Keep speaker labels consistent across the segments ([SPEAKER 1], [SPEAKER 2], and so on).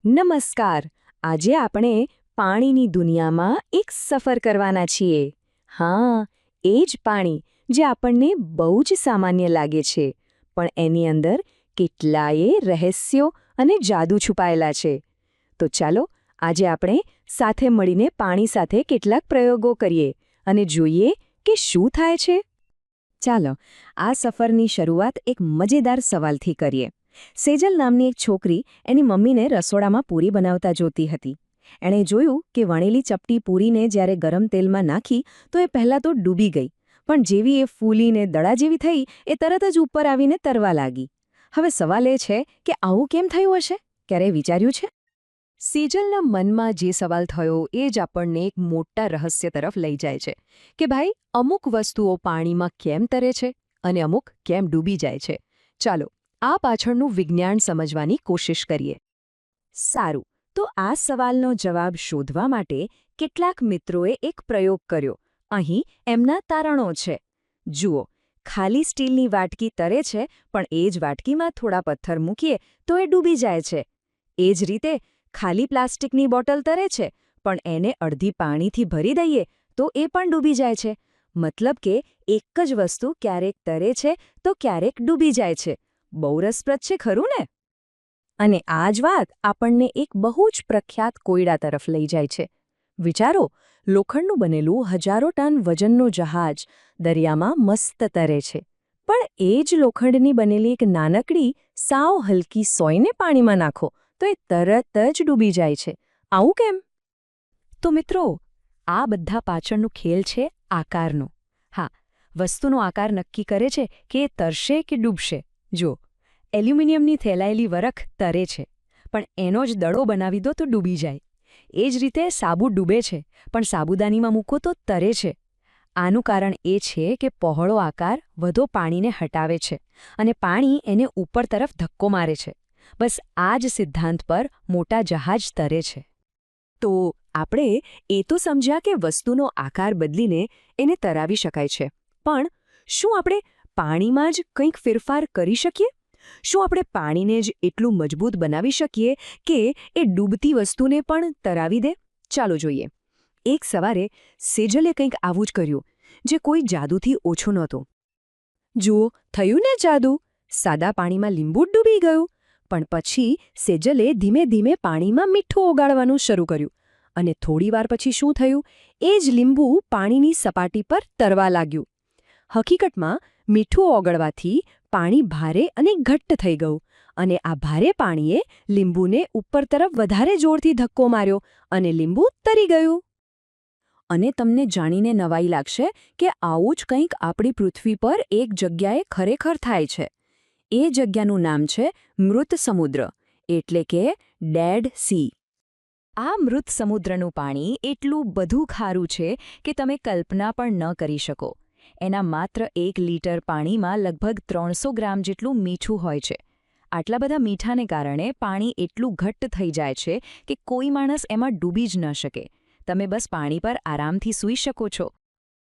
[SPEAKER 1] નમસ્કાર. આજે આપણે પાણીની દુનિયામાં એક સફર કરવાના છીએ. હા, એ જ પાણી જે આપણને બહુ જ સામાન્ય લાગે છે, પણ એની અંદર કેટલાય રહસ્યો અને જાદુ છુપાયેલા છે. તો ચાલો આજે આપણે સાથે મળીને પાણી સાથે કેટલાક પ્રયોગો કરીએ અને જોઈએ કે શું થાય છે. ચાલો, આ સફરની શરૂઆત એક મજેદાર સવાલથી કરીએ. સેજલ નામની એક છોકરી એની મમ્મીને રસોડામાં પૂરી બનાવતા જોતી હતી. એણે જોયું કે વણેલી ચપટી પૂરીને જ્યારે ગરમ તેલમાં નાખી તો એ પહેલાં તો ડૂબી ગઈ, પણ જેવી એ ફૂલીને દડા જેવી થઈ એ તરત જ ઉપર આવીને તરવા લાગી. હવે સવાલ એ છે કે આવું કેમ થયું હશે? ક્યારેય વિચાર્યું છે? સેજલના મનમાં જે સવાલ થયો એ જ આપણને એક મોટા રહસ્ય તરફ લઈ જાય છે કે ભાઈ, અમુક વસ્તુઓ પાણીમાં કેમ તરે છે અને અમુક કેમ ડૂબી જાય છે. ચાલો આ પાછળનું વિજ્ઞાન સમજવાની કોશિશ કરીએ. સારું, તો આ સવાલનો જવાબ શોધવા માટે કેટલાક મિત્રોએ એક પ્રયોગ કર્યો. અહીં એમના તારણો છે. જુઓ, ખાલી સ્ટીલની વાટકી તરે છે, પણ એ જ વાટકીમાં થોડા પથ્થર મૂકીએ તો એ ડૂબી જાય છે. એ જ રીતે ખાલી પ્લાસ્ટિકની બોટલ તરે છે, પણ એને અડધી પાણીથી ભરી દઈએ તો એ પણ ડૂબી જાય છે. મતલબ કે એક જ વસ્તુ ક્યારેક તરે છે તો ક્યારેક ડૂબી જાય છે. બહુ રસપ્રદ છે, ખરું ને? અને આ જ વાત આપણને એક બહુ જ પ્રખ્યાત કોયડા તરફ લઈ જાય છે. વિચારો, લોખંડનું બનેલું હજારો ટન વજનનું જહાજ દરિયામાં મસ્ત તરે છે, પણ એ જ લોખંડની બનેલી એક નાનકડી, સાવ હલકી સોયને પાણીમાં નાખો તો એ તરત જ ડૂબી જાય છે. આવું કેમ? તો મિત્રો, આ બધા પાછળનું ખેલ છે આકારનો. હા, વસ્તુનો આકાર નક્કી કરે છે કે એ તરશે કે ડૂબશે. જો, એલ્યુમિનિયમની થેલાયેલી વરખ તરે છે, પણ એનો જ દડો બનાવી દો તો ડૂબી જાય. એ જ રીતે સાબુ ડૂબે છે, પણ સાબુદાનીમાં મૂકો તો તરે છે. આનું કારણ એ છે કે પહોળો આકાર વધુ પાણીને હટાવે છે અને પાણી એને ઉપર તરફ ધક્કો મારે છે. બસ આ જ સિદ્ધાંત પર મોટા જહાજ તરે છે. તો આપણે એ તો સમજ્યા કે વસ્તુનો આકાર બદલીને એને તરાવી શકાય છે, પણ શું આપણે પાણીમાં જ કંઈક ફેરફાર કરી શકીએ? શું આપણે પાણીને જ એટલું મજબૂત બનાવી શકીએ કે એ ડૂબતી વસ્તુને પણ તરાવી દે? ચાલો જોઈએ. એક સવારે સેજલે કંઈક આવું જ કર્યું, જે કોઈ જાદુથી ઓછું નહોતું. જુઓ, થયું ને જાદુ! સાદા પાણીમાં લીંબુ ડૂબી ગયું. પણ પછી સેજલે ધીમે ધીમે પાણીમાં મીઠું ઓગાળવાનું શરૂ કર્યું. અને થોડીવાર પછી શું થયું? એ જ લીંબુ પાણીની સપાટી પર તરવા લાગ્યું. હકીકતમાં મીઠું ઓગળવાથી પાણી ભારે અને ઘટ્ટ થઈ ગયું, અને આ ભારે પાણીએ લીંબુને ઉપર તરફ વધારે જોરથી ધક્કો માર્યો અને લીંબુ તરી ગયું. અને તમને જાણીને નવાઈ લાગશે કે આવું જ કંઈક આપણી પૃથ્વી પર એક જગ્યાએ ખરેખર થાય છે. એ જગ્યાનું નામ છે મૃત સમુદ્ર, એટલે કે ડેડ સી. આ મૃત સમુદ્રનું પાણી એટલું બધું ખારું છે કે તમે કલ્પના પણ ન કરી શકો. એના માત્ર 1 લીટર પાણીમાં લગભગ 300 ગ્રામ જેટલું મીઠું હોય છે. આટલા બધા મીઠાને કારણે પાણી એટલું ઘટ્ટ થઈ જાય છે કે કોઈ માણસ એમાં ડૂબી જ ન શકે. તમે બસ પાણી પર આરામથી સૂઈ શકો છો.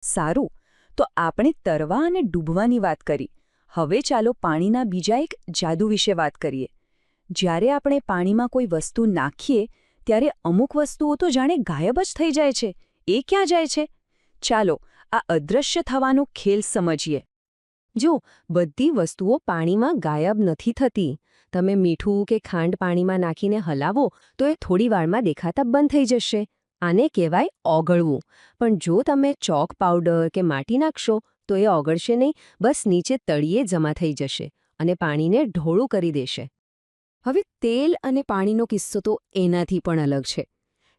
[SPEAKER 1] સારું, તો આપણે તરવા અને ડૂબવાની વાત કરી. હવે ચાલો પાણીના બીજા એક જાદુ વિશે વાત કરીએ. જ્યારે આપણે પાણીમાં કોઈ વસ્તુ નાખીએ ત્યારે અમુક વસ્તુઓ તો જાણે ગાયબ જ થઈ જાય છે. એ ક્યાં જાય છે? ચાલો આ અદૃશ્ય થવાનો ખેલ સમજીએ. જો, બધી વસ્તુઓ પાણીમાં ગાયબ નથી થતી. તમે મીઠું કે ખાંડ પાણીમાં નાખીને હલાવો તો એ થોડી વારમાં દેખાતા બંધ થઈ જશે. આને કહેવાય ઓગળવું. પણ જો તમે ચોક પાવડર કે માટી નાખશો તો એ ઓગળશે નહીં, બસ નીચે તળિયે જમા થઈ જશે અને પાણીને ઢોળું કરી દેશે. હવે તેલ અને પાણીનો કિસ્સો તો એનાથી પણ અલગ છે.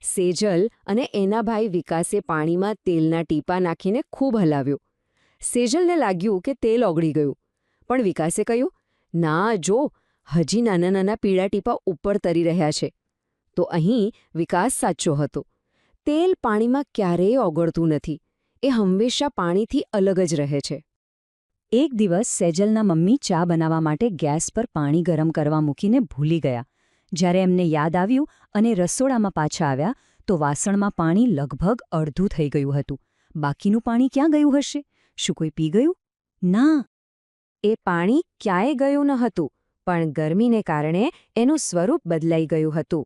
[SPEAKER 1] સેજલ અને એના ભાઈ વિકાસે પાણીમાં તેલના ટીપાં નાખીને ખૂબ હલાવ્યું. સેજલને લાગ્યું કે તેલ ઓગળી ગયું, પણ વિકાસે કહ્યું, ના જો, હજી નાના નાના પીળા ટીપાં ઉપર તરી રહ્યા છે. તો અહીં વિકાસ સાચો હતો. તેલ પાણીમાં ક્યારેય ઓગળતું નથી. એ હંમેશા પાણીથી અલગ જ રહે છે. એક દિવસ સેજલના મમ્મી ચા બનાવવા માટે ગેસ પર પાણી ગરમ કરવા મૂકીને ભૂલી ગયા. જ્યારે એમને યાદ આવ્યું અને રસોડામાં પાછા આવ્યા તો વાસણમાં પાણી લગભગ અડધું થઈ ગયું હતું. બાકીનું પાણી ક્યાં ગયું હશે? શું કોઈ પી ગયું? ના, એ પાણી ક્યાંય ગયું ન હતું, પણ ગરમીને કારણે એનું સ્વરૂપ બદલાઈ ગયું હતું.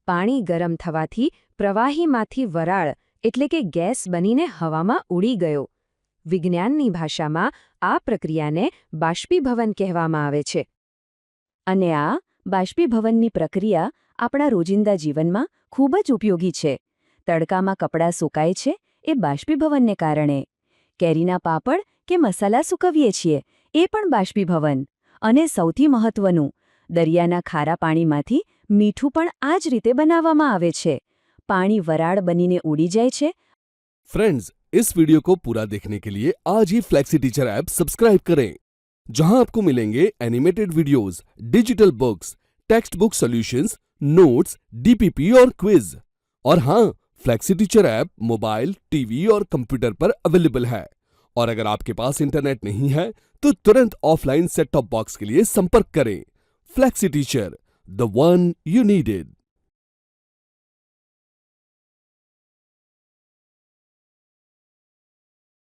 [SPEAKER 1] પાણી ગરમ થવાથી પ્રવાહીમાંથી વરાળ એટલે કે ગેસ બનીને હવામાં ઉડી ગયો. વિજ્ઞાનની ભાષામાં આ પ્રક્રિયાને બાષ્પીભવન કહેવામાં આવે છે. અને આ બાષ્પીભવનની પ્રક્રિયા આપણા રોજિંદા જીવનમાં ખૂબ જ ઉપયોગી છે. તડકામાં કપડાં સુકાય છે એ બાષ્પીભવનને કારણે. કેરીના પાપડ કે મસાલા સૂકવીએ છીએ એ પણ બાષ્પીભવન. અને સૌથી મહત્વનું, દરિયાના ખારા પાણીમાંથી મીઠું પણ આ જ રીતે બનાવવામાં આવે છે. પાણી વરાળ બનીને ઉડી જાય છે.
[SPEAKER 2] फ्रेंड्स, इस वीडियो को पूरा देखने के लिए आज ही फ्लेक्सी टीचर ऐप सब्सक्राइब करें, जहां आपको मिलेंगे animated videos, digital books, text book solutions, notes, DPP और क्विज. और हाँ, flexi teacher app mobile, TV और कंप्यूटर पर अवेलेबल है. और अगर आपके पास इंटरनेट नहीं है तो तुरंत ऑफलाइन सेट टॉप बॉक्स के लिए संपर्क करें. Flexi teacher, the one you needed.